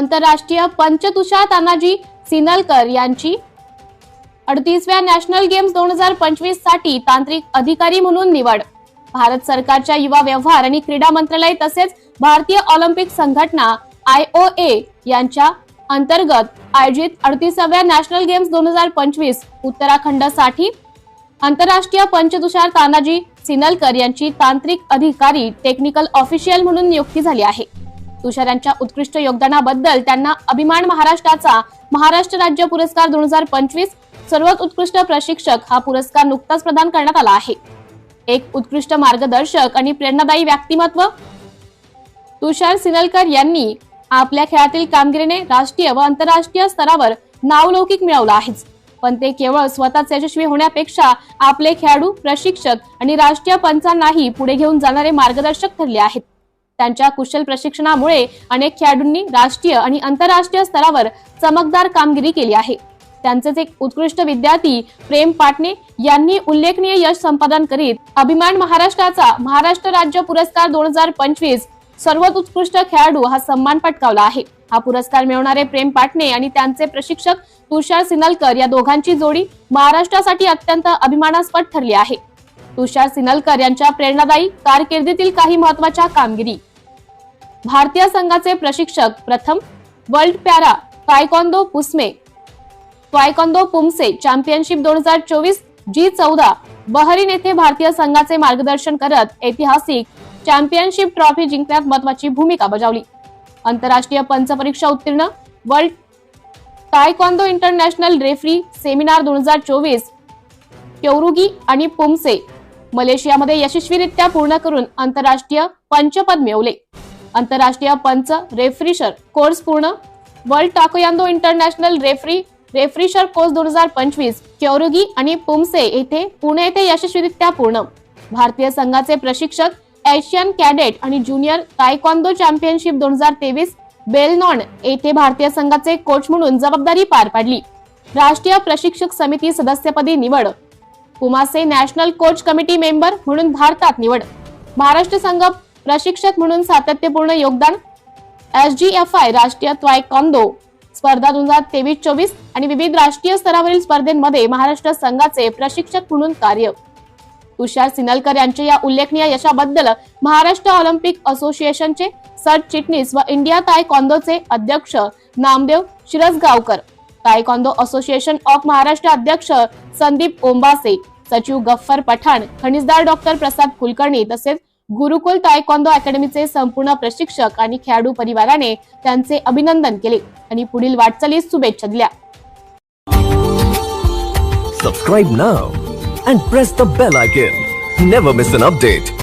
आंतरराष्ट्रीय पंच तुषार तानाजी सिनलकर यांची 38व्या नॅशनल गेम्स 2025 साठी तांत्रिक अधिकारी म्हणून निवड। भारत सरकारच्या युवा व्यवहार आणि क्रीडा मंत्रालय तसेच भारतीय ऑलिम्पिक संघटना IOA यांच्या अंतर्गत आयोजित 38व्या नॅशनल गेम्स 2025 उत्तराखंडसाठी आंतरराष्ट्रीय पंच तुषार तानाजी सिनलकर यांची तांत्रिक अधिकारी टेक्निकल ऑफिशियल म्हणून नियुक्ती झाली आहे। तुषार यांच्या उत्कृष्ट योगदानाबद्दल त्यांना अभिमान महाराष्ट्राचा महाराष्ट्र राज्य पुरस्कार 2025 सर्वात उत्कृष्ट प्रशिक्षक हा पुरस्कार नुकताच प्रदान करण्यात आला आहे। एक उत्कृष्ट मार्गदर्शक आणि प्रेरणादायी व्यक्तिमत्व तुषार सिनलकर यांनी आपल्या खेळातील कामगिरीने राष्ट्रीय व आंतरराष्ट्रीय स्तरावर नावलौकिक मिळवला आहे, पण ते केवळ स्वतःच यशस्वी होण्यापेक्षा आपले खेळाडू, प्रशिक्षक आणि राष्ट्रीय पंचांनाही पुढे घेऊन जाणारे मार्गदर्शक ठरले आहेत। त्यांच्या कुशल प्रशिक्षणामुळे अनेक खेळाडूंनी राष्ट्रीय आणि आंतरराष्ट्रीय स्तरावर चमकदार कामगिरी केली आहे। त्यांचेच एक उत्कृष्ट विद्यार्थी प्रेम पाटणे यांनी उल्लेखनीय यश संपादन करीत अभिमान महाराष्ट्राचा महाराष्ट्र राज्य पुरस्कार 2025 सर्वात उत्कृष्ट खेळाडू हा सन्मान पटकावला आहे। हा पुरस्कार मिळवणारे प्रेम पाटणे आणि त्यांचे प्रशिक्षक तुषार सिनलकर या दोघांची जोडी महाराष्ट्रासाठी अत्यंत अभिमानास्पद ठरली आहे। तुषार सिनलकर यांच्या प्रेरणादायी कारकिर्दीतील काही महत्त्वाच्या कामगिरी। भारतीय संघाचे प्रशिक्षक प्रथम world para taekwondo poomsae championship 2024 G14 Bahrain येथे भारतीय संघाचे मार्गदर्शन करत ऐतिहासिक चॅम्पियनशिप ट्रॉफी जिंकण्यात महत्त्वाची भूमिका बजावली। आंतरराष्ट्रीय पंच परीक्षा उत्तीर्ण world taekwondo international referee seminar 2024 kyorugi आणि पुमसे मलेशियामध्ये यशस्वीरित्या पूर्ण करून आंतरराष्ट्रीय पंचपद मिळवले। आंतरराष्ट्रीय पंच रेफरीशर कोर्स पूर्ण world taekwondo international refresher course 2025 kyorugi आणि पुमसे येथे पुणे येथे यशस्वीरित्या पूर्ण। भारतीय संघाचे प्रशिक्षक एशियन कॅडेट आणि ज्युनियर तायक्वांदो चॅम्पियनशिप 2023 बेलनॉन येथे भारतीय संघाचे कोच म्हणून जबाबदारी पार पाडली। राष्ट्रीय प्रशिक्षक समिती सदस्यपदी निवड, पुमासे नॅशनल कोच कमिटी मेंबर म्हणून भारतात निवड, महाराष्ट्र संघ प्रशिक्षक म्हणून सातत्यपूर्ण योगदान, SGFI राष्ट्रीय तायक्वांदो स्पर्धा 2023-24 आणि विविध राष्ट्रीय स्तरावरील स्पर्धेमध्ये महाराष्ट्र संघाचे प्रशिक्षक म्हणून कार्य। तुषार सिनलकर यांच्या या उल्लेखनीय यशाबद्दल महाराष्ट्र ऑलिम्पिक असोसिएशनचे सरचिटणीस व इंडिया तायक्वांदोचे अध्यक्ष Namdev Shirsagaonkar, taekwondo association of Maharashtra अध्यक्ष संदीप ओंबासे, सचिव गफ्फर पठाण, खनिजदार डॉक्टर प्रसाद कुलकर्णी तसेच गुरुकुल तायक्वांदो अकॅडमीचे संपूर्ण प्रशिक्षक आणि खेळाडू परिवाराने त्यांचे अभिनंदन केले आणि पुढील वाटचालीस शुभेच्छा दिल्या। Subscribe now and press the bell icon. Never miss an update.